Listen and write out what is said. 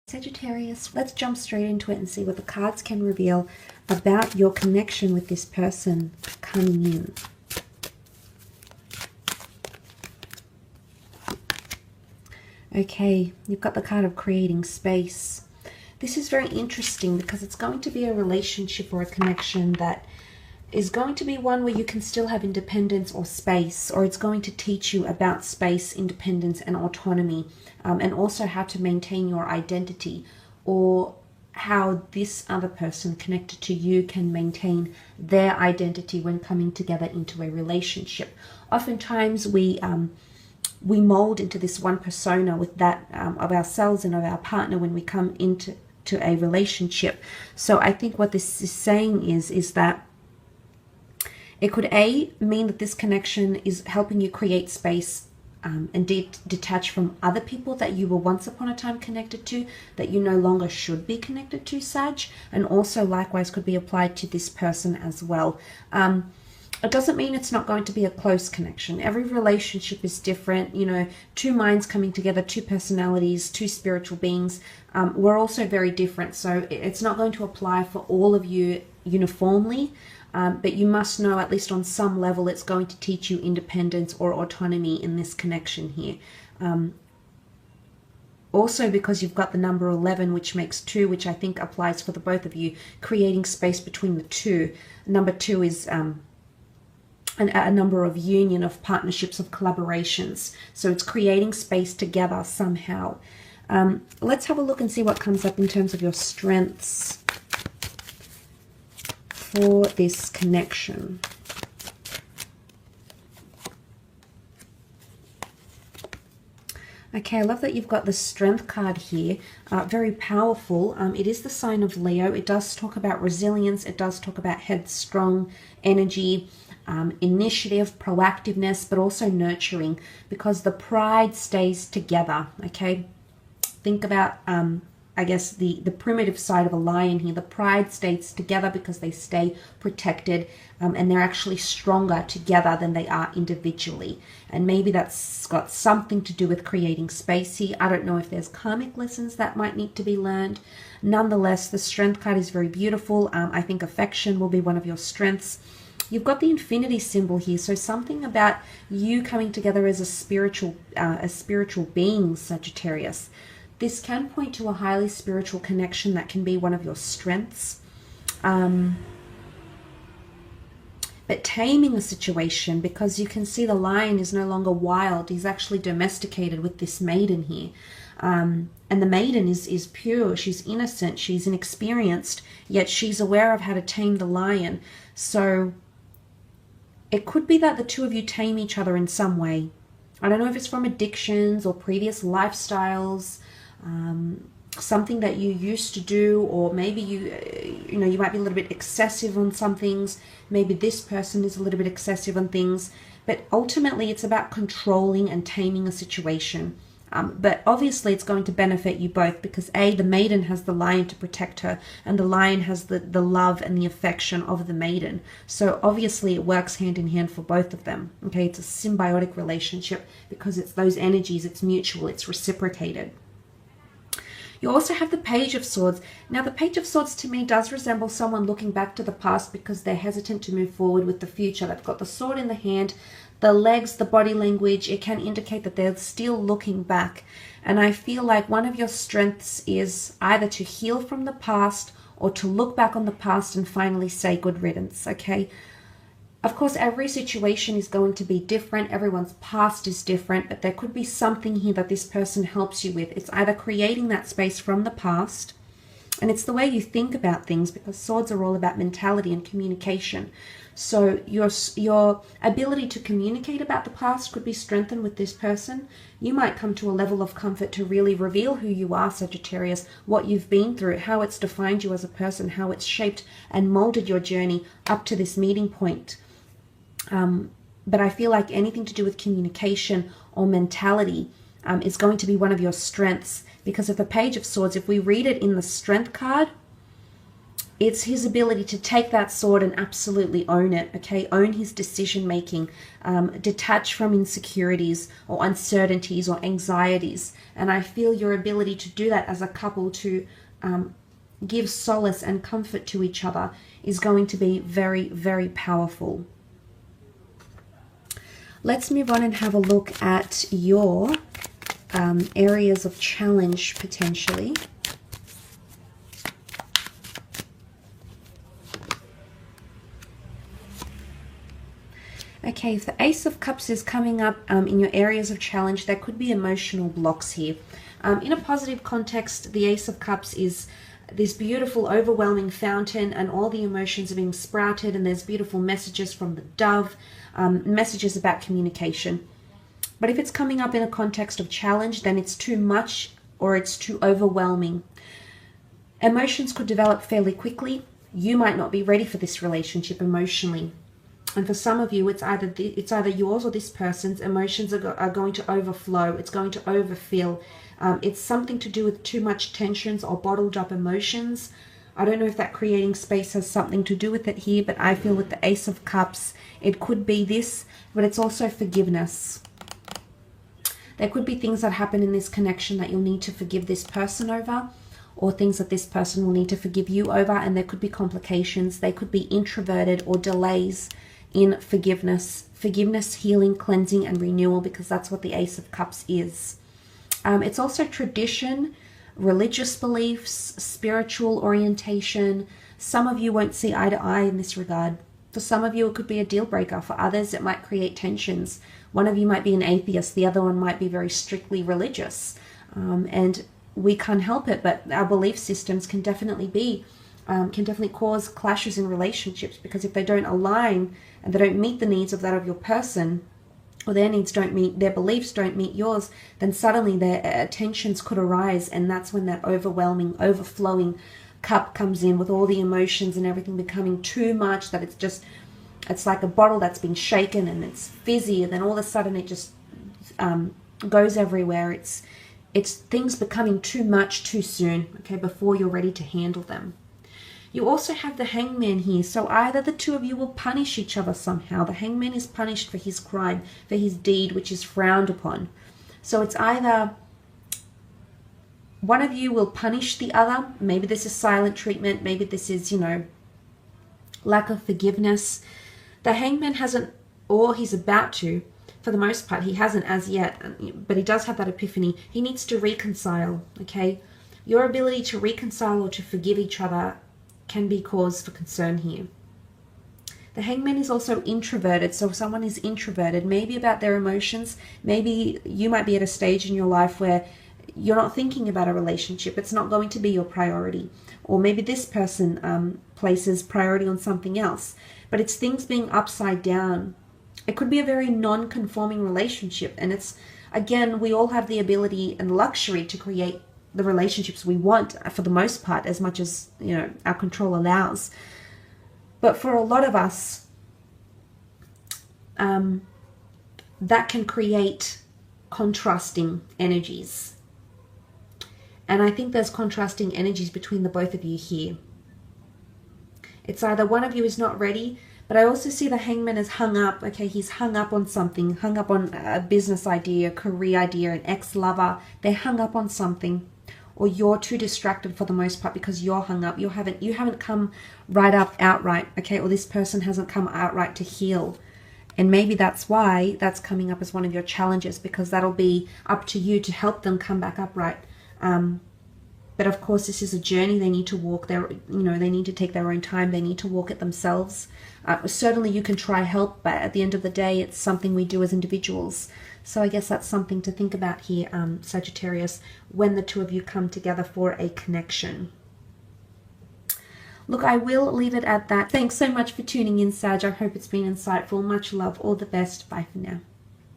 Sagittarius, let's jump straight into it and see what the cards can reveal about your connection with this person coming in. Okay, you've got the card of creating space. This is very interesting because it's going to be a relationship or a connection that is going to be one where you can still have independence or space, or it's going to teach you about space, independence, and autonomy, and also how to maintain your identity, or how this other person connected to you can maintain their identity when coming together into a relationship. Oftentimes we mold into this one persona with that of ourselves and of our partner when we come into a relationship. So I think what this is saying is that it could mean that this connection is helping you create space and detach from other people that you were once upon a time connected to, that you no longer should be connected to, Sag, and also likewise could be applied to this person as well. It doesn't mean it's not going to be a close connection. Every relationship is different. You know, two minds coming together, two personalities, two spiritual beings. We're also very different. So it's not going to apply for all of you uniformly. But you must know, at least on some level, it's going to teach you independence or autonomy in this connection here. Also, because you've got the number 11, which makes 2, which I think applies for the both of you, creating space between the two. Number 2 is a number of union, of partnerships, of collaborations. So it's creating space together somehow. Let's have a look and see what comes up in terms of your strengths for this connection. Okay, I love that you've got the Strength card here. Very powerful. It is the sign of Leo. It does talk about resilience. It does talk about headstrong energy, initiative, proactiveness, but also nurturing, because the pride stays together. Okay, think about I guess the primitive side of a lion here. The pride stays together because they stay protected, and they're actually stronger together than they are individually. And maybe that's got something to do with creating space here. I don't know if there's karmic lessons that might need to be learned. Nonetheless, the Strength card is very beautiful. I think affection will be one of your strengths. You've got the infinity symbol here, so something about you coming together as a spiritual being, Sagittarius. This can point to a highly spiritual connection that can be one of your strengths. But taming a situation, because you can see the lion is no longer wild. He's actually domesticated with this maiden here. And the maiden is pure. She's innocent. She's inexperienced, yet she's aware of how to tame the lion. So it could be that the two of you tame each other in some way. I don't know if it's from addictions or previous lifestyles, something that you used to do, or maybe you might be a little bit excessive on some things. Maybe this person is a little bit excessive on things, but ultimately it's about controlling and taming a situation. But obviously it's going to benefit you both, because the maiden has the lion to protect her, and the lion has the love and the affection of the maiden. So obviously it works hand in hand for both of them. Okay, it's a symbiotic relationship because it's those energies, it's mutual, it's reciprocated. You also have the Page of Swords. Now, the Page of Swords to me does resemble someone looking back to the past because they're hesitant to move forward with the future. They've got the sword in the hand, the legs, the body language. It can indicate that they're still looking back. And I feel like one of your strengths is either to heal from the past or to look back on the past and finally say good riddance, okay? Of course, every situation is going to be different. Everyone's past is different, but there could be something here that this person helps you with. It's either creating that space from the past, and it's the way you think about things, because swords are all about mentality and communication. So your ability to communicate about the past could be strengthened with this person. You might come to a level of comfort to really reveal who you are, Sagittarius, what you've been through, how it's defined you as a person, how it's shaped and molded your journey up to this meeting point. But I feel like anything to do with communication or mentality is going to be one of your strengths, because of the Page of Swords, if we read it in the Strength card, It's his ability to take that sword and absolutely own it, okay? Own his decision making, detach from insecurities or uncertainties or anxieties. And I feel your ability to do that as a couple, to give solace and comfort to each other, is going to be very, very powerful. Let's move on and have a look at your areas of challenge potentially. Okay, if the Ace of Cups is coming up in your areas of challenge, there could be emotional blocks here. In a positive context, the Ace of Cups is this beautiful, overwhelming fountain, and all the emotions are being sprouted, and there's beautiful messages from the dove, messages about communication. But if it's coming up in a context of challenge, then it's too much or it's too overwhelming. Emotions could develop fairly quickly. You might not be ready for this relationship emotionally. And for some of you, it's either yours or this person's emotions are going to overflow. It's going to overfill. It's something to do with too much tensions or bottled up emotions. I don't know if that creating space has something to do with it here, but I feel with the Ace of Cups, it could be this, but it's also forgiveness. There could be things that happen in this connection that you'll need to forgive this person over, or things that this person will need to forgive you over, and there could be complications. They could be introverted or delays in forgiveness, healing, cleansing, and renewal, because that's what the Ace of Cups is. It's also tradition, religious beliefs, spiritual orientation. Some of you won't see eye to eye in this regard. For some of you, it could be a deal breaker. For others, it might create tensions. One of you might be an atheist. The other one might be very strictly religious. And we can't help it, but our belief systems can definitely cause clashes in relationships, because if they don't align and they don't meet the needs of that of your person, or their needs don't meet, their beliefs don't meet yours, then suddenly their tensions could arise, and that's when that overwhelming, overflowing cup comes in with all the emotions and everything becoming too much, that it's like a bottle that's been shaken and it's fizzy, and then all of a sudden it just goes everywhere. It's things becoming too much too soon, okay, before you're ready to handle them. You also have the Hangman here, so either the two of you will punish each other somehow. The Hangman is punished for his crime, for his deed, which is frowned upon. So it's either one of you will punish the other. Maybe this is silent treatment. Maybe this is, lack of forgiveness. The Hangman hasn't, or he's about to. For the most part, he hasn't as yet, but he does have that epiphany. He needs to reconcile, okay? Your ability to reconcile or to forgive each other can be cause for concern here. The Hangman is also introverted, so if someone is introverted, maybe about their emotions, maybe you might be at a stage in your life where you're not thinking about a relationship. It's not going to be your priority. Or maybe this person places priority on something else, but it's things being upside down. It could be a very non-conforming relationship, and it's, again, we all have the ability and luxury to create the relationships we want, for the most part, as much as our control allows. But for a lot of us, that can create contrasting energies, and I think there's contrasting energies between the both of you here. It's either one of you is not ready, but I also see the Hangman is hung up. Okay, he's hung up on something, hung up on a business idea, a career idea, an ex-lover. They're hung up on something. Or you're too distracted for the most part because you're hung up. You haven't come right up outright, okay? Or this person hasn't come outright to heal. And maybe that's why that's coming up as one of your challenges, because that'll be up to you to help them come back upright. But of course, this is a journey they need to walk. They need to take their own time. They need to walk it themselves. Certainly you can try help, but at the end of the day, it's something we do as individuals. So I guess that's something to think about here, Sagittarius, when the two of you come together for a connection. Look, I will leave it at that. Thanks so much for tuning in, Sag. I hope it's been insightful. Much love. All the best. Bye for now.